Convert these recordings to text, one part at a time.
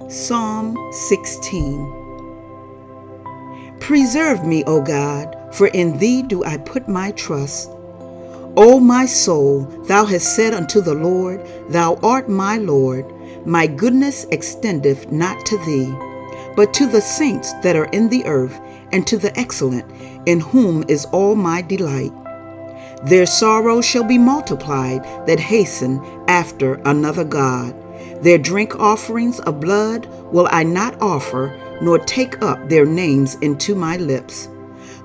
Psalm 16. Preserve me, O God, for in thee do I put my trust. O my soul, thou hast said unto the Lord, Thou art my Lord. My goodness extendeth not to thee, but to the saints that are in the earth, and to the excellent, in whom is all my delight. Their sorrows shall be multiplied that hasten after another God. Their drink offerings of blood will I not offer, nor take up their names into my lips.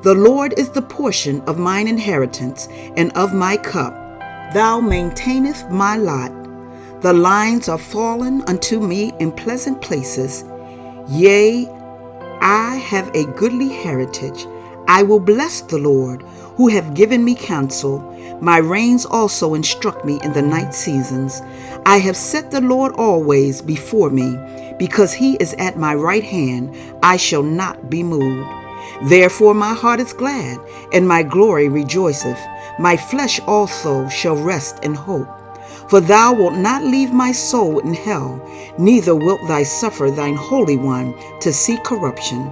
The Lord is the portion of mine inheritance, and of my cup. Thou maintainest my lot. The lines are fallen unto me in pleasant places. Yea, I have a goodly heritage. I will bless the Lord, who hath given me counsel. My reins also instruct me in the night seasons. I have set the Lord always before me. Because he is at my right hand, I shall not be moved. Therefore my heart is glad, and my glory rejoiceth. My flesh also shall rest in hope. For thou wilt not leave my soul in hell, neither wilt thou suffer thine Holy One to see corruption.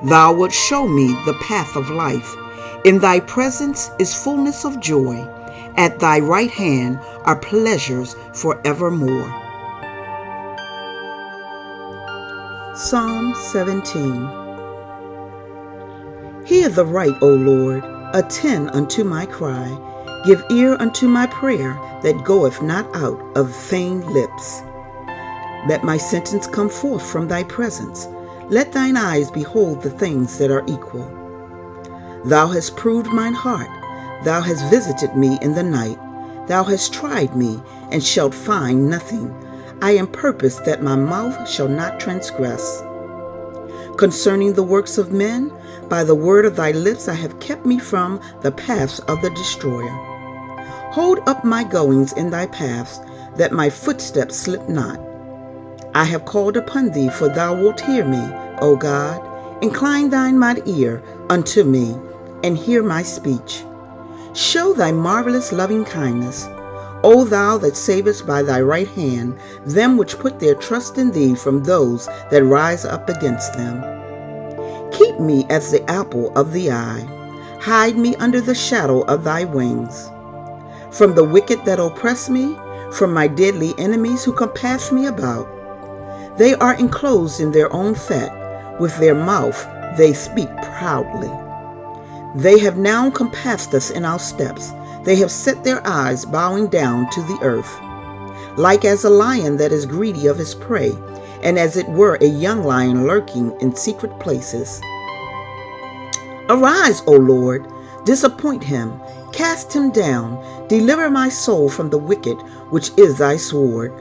Thou wilt show me the path of life. In thy presence is fullness of joy. At thy right hand are pleasures forevermore. Psalm 17. Hear the right, O Lord, attend unto my cry. Give ear unto my prayer that goeth not out of feigned lips. Let my sentence come forth from thy presence. Let thine eyes behold the things that are equal. Thou hast proved mine heart. Thou hast visited me in the night. Thou hast tried me, and shalt find nothing. I am purposed that my mouth shall not transgress. Concerning the works of men, by the word of thy lips I have kept me from the paths of the destroyer. Hold up my goings in thy paths, that my footsteps slip not. I have called upon thee, for thou wilt hear me, O God. Incline thine mine ear unto me, and hear my speech. Show thy marvelous loving kindness, O thou that savest by thy right hand them which put their trust in thee from those that rise up against them. Keep me as the apple of the eye. Hide me under the shadow of thy wings. From the wicked that oppress me, from my deadly enemies who compass me about. They are enclosed in their own fat. With their mouth they speak proudly. They have now compassed us in our steps. They have set their eyes bowing down to the earth. Like as a lion that is greedy of his prey, and as it were a young lion lurking in secret places. Arise, O Lord, disappoint him, cast him down, deliver my soul from the wicked, which is thy sword.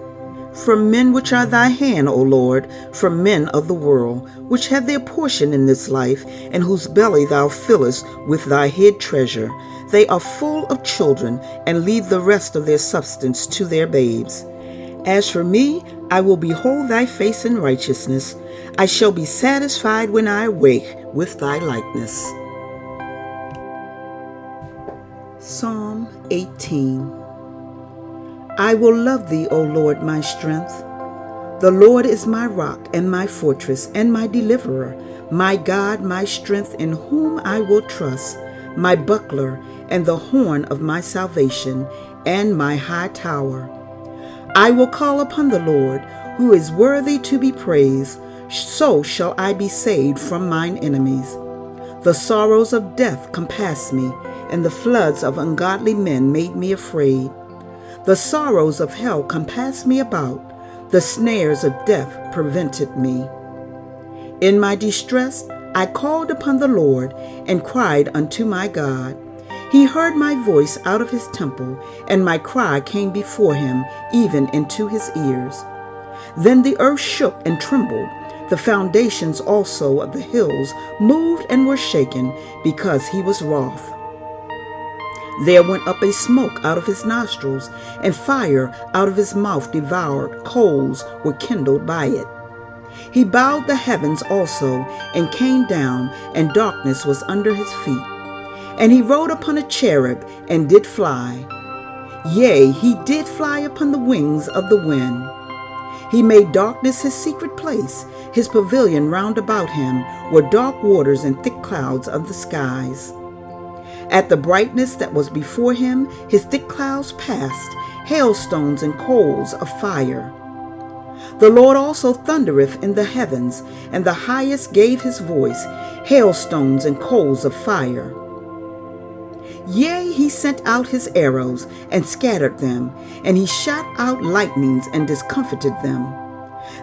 From men which are thy hand, O Lord, from men of the world, which have their portion in this life, and whose belly thou fillest with thy hid treasure. They are full of children, and leave the rest of their substance to their babes. As for me, I will behold thy face in righteousness. I shall be satisfied when I awake with thy likeness. Psalm 18. I will love thee, O Lord, my strength. The Lord is my rock and my fortress and my deliverer, my God, my strength, in whom I will trust, my buckler and the horn of my salvation, and my high tower. I will call upon the Lord, who is worthy to be praised. So shall I be saved from mine enemies. The sorrows of death compassed me, and the floods of ungodly men made me afraid. The sorrows of hell compassed me about. The snares of death prevented me. In my distress I called upon the Lord, and cried unto my God. He heard my voice out of his temple, and my cry came before him, even into his ears. Then the earth shook and trembled. The foundations also of the hills moved and were shaken, because he was wroth. There went up a smoke out of his nostrils, and fire out of his mouth devoured. Coals were kindled by it. He bowed the heavens also, and came down, and darkness was under his feet. And he rode upon a cherub, and did fly. Yea, he did fly upon the wings of the wind. He made darkness his secret place. His pavilion round about him were dark waters and thick clouds of the skies. At the brightness that was before him, his thick clouds passed, hailstones and coals of fire. The Lord also thundereth in the heavens, and the highest gave his voice, hailstones and coals of fire. Yea, he sent out his arrows, and scattered them, and he shot out lightnings, and discomfited them.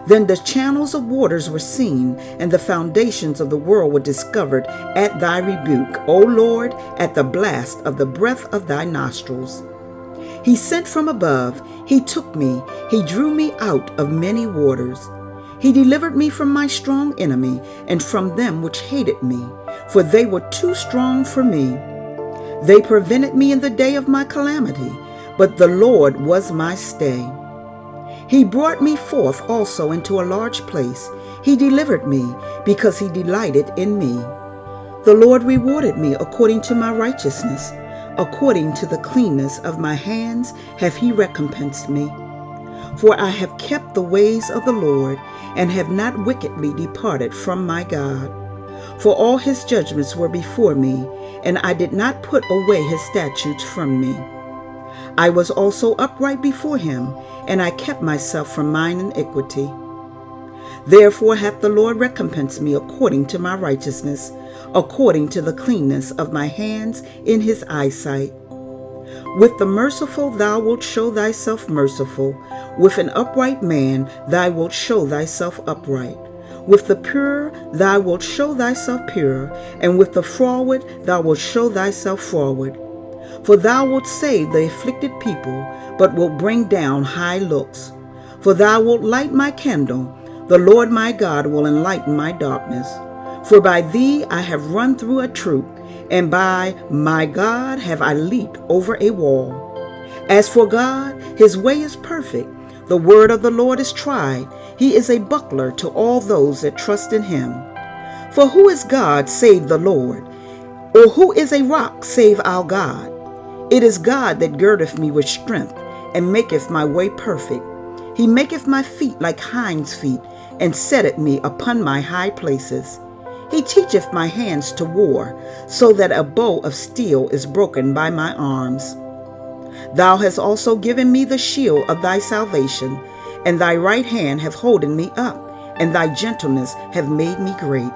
Then the channels of waters were seen, and the foundations of the world were discovered at thy rebuke, O Lord, at the blast of the breath of thy nostrils. He sent from above, he took me, he drew me out of many waters. He delivered me from my strong enemy, and from them which hated me, for they were too strong for me. They prevented me in the day of my calamity, but the Lord was my stay. He brought me forth also into a large place. He delivered me, because he delighted in me. The Lord rewarded me according to my righteousness. According to the cleanness of my hands hath he recompensed me. For I have kept the ways of the Lord, and have not wickedly departed from my God. For all his judgments were before me, and I did not put away his statutes from me. I was also upright before him, and I kept myself from mine iniquity. Therefore hath the Lord recompensed me according to my righteousness, according to the cleanness of my hands in his eyesight. With the merciful thou wilt show thyself merciful, with an upright man thou wilt show thyself upright. With the pure thou wilt show thyself pure, and with the froward thou wilt show thyself froward. For thou wilt save the afflicted people, but wilt bring down high looks. For thou wilt light my candle, the Lord my God will enlighten my darkness. For by thee I have run through a troop, and by my God have I leaped over a wall. As for God, his way is perfect. The word of the Lord is tried. He is a buckler to all those that trust in him. For who is God save the Lord? Or who is a rock save our God? It is God that girdeth me with strength, and maketh my way perfect. He maketh my feet like hinds' feet, and setteth me upon my high places. He teacheth my hands to war, so that a bow of steel is broken by my arms. Thou hast also given me the shield of thy salvation, and thy right hand hath holden me up, and thy gentleness hath made me great.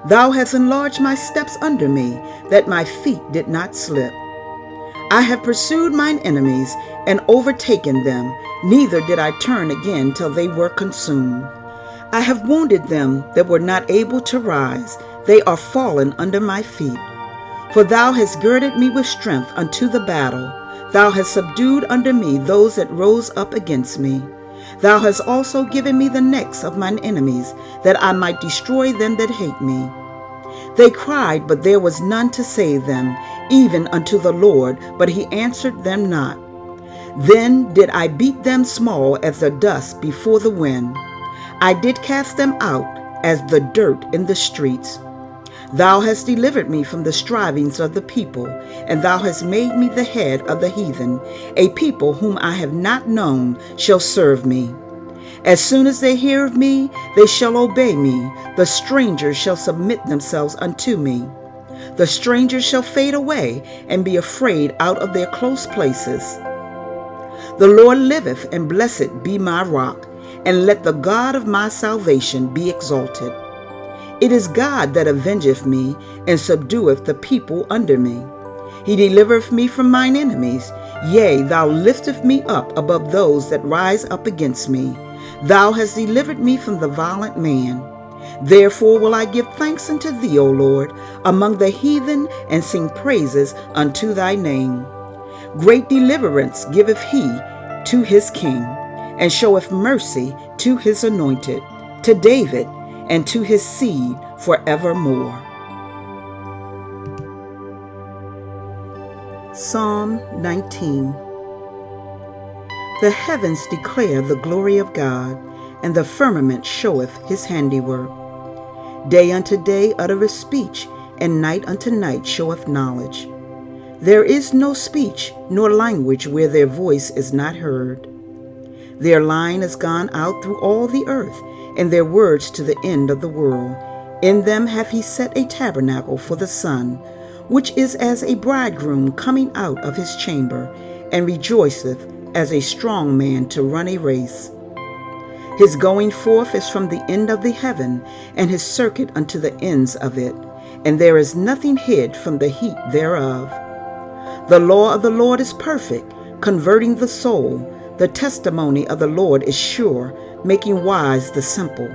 Thou hast enlarged my steps under me, that my feet did not slip. I have pursued mine enemies, and overtaken them, neither did I turn again till they were consumed. I have wounded them that were not able to rise, they are fallen under my feet. For thou hast girded me with strength unto the battle. Thou hast subdued under me those that rose up against me. Thou hast also given me the necks of mine enemies, that I might destroy them that hate me. They cried, but there was none to save them, even unto the Lord, but he answered them not. Then did I beat them small as the dust before the wind. I did cast them out as the dirt in the streets. Thou hast delivered me from the strivings of the people, and thou hast made me the head of the heathen. A people whom I have not known shall serve me. As soon as they hear of me, they shall obey me. The strangers shall submit themselves unto me. The strangers shall fade away, and be afraid out of their close places. The Lord liveth, and blessed be my rock, and let the God of my salvation be exalted. It is God that avengeth me, and subdueth the people under me. He delivereth me from mine enemies. Yea, thou liftest me up above those that rise up against me. Thou hast delivered me from the violent man. Therefore will I give thanks unto thee, O Lord, among the heathen, and sing praises unto thy name. Great deliverance giveth he to his king, and showeth mercy to his anointed, to David, and to his seed forevermore. Psalm 19. The heavens declare the glory of God, and the firmament showeth his handiwork. Day unto day uttereth speech, and night unto night showeth knowledge. There is no speech nor language where their voice is not heard. Their line is gone out through all the earth, and their words to the end of the world. In them hath he set a tabernacle for the sun, which is as a bridegroom coming out of his chamber, and rejoiceth as a strong man to run a race. His going forth is from the end of the heaven, and his circuit unto the ends of it, and there is nothing hid from the heat thereof. The law of the Lord is perfect, converting the soul. The testimony of the Lord is sure, making wise the simple.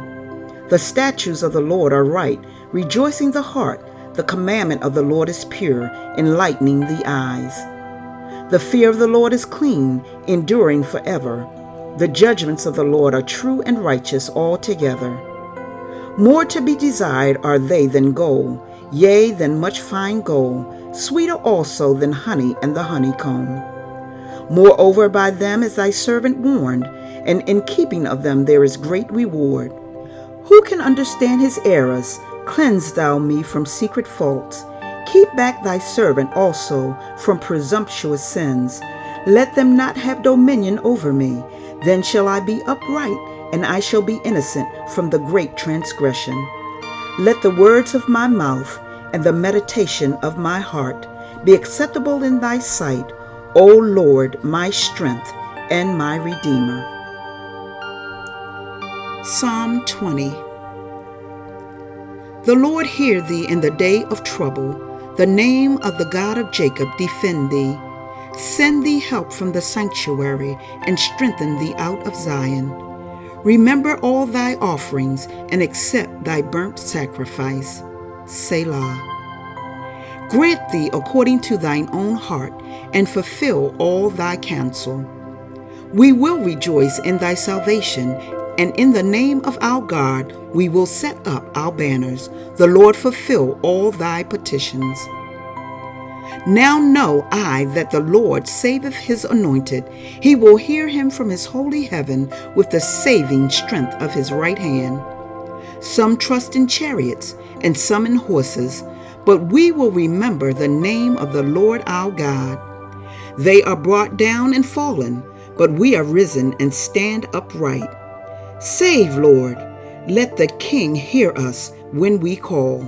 The statutes of the Lord are right, rejoicing the heart. The commandment of the Lord is pure, enlightening the eyes. The fear of the Lord is clean, enduring forever. The judgments of the Lord are true and righteous altogether. More to be desired are they than gold, yea, than much fine gold, sweeter also than honey and the honeycomb. Moreover, by them is thy servant warned, and in keeping of them there is great reward. Who can understand his errors? Cleanse thou me from secret faults. Keep back thy servant also from presumptuous sins. Let them not have dominion over me. Then shall I be upright, and I shall be innocent from the great transgression. Let the words of my mouth and the meditation of my heart be acceptable in thy sight, O Lord, my strength and my Redeemer. Psalm 20. The Lord hear thee in the day of trouble. The name of the God of Jacob defend thee. Send thee help from the sanctuary, and strengthen thee out of Zion. Remember all thy offerings, and accept thy burnt sacrifice. Selah. Grant thee according to thine own heart, and fulfill all thy counsel. We will rejoice in thy salvation, and in the name of our God we will set up our banners. The Lord fulfill all thy petitions. Now know I that the Lord saveth his anointed. He will hear him from his holy heaven with the saving strength of his right hand. Some trust in chariots, and some in horses, but we will remember the name of the Lord our God. They are brought down and fallen, but we are risen and stand upright. Save, Lord. Let the King hear us when we call.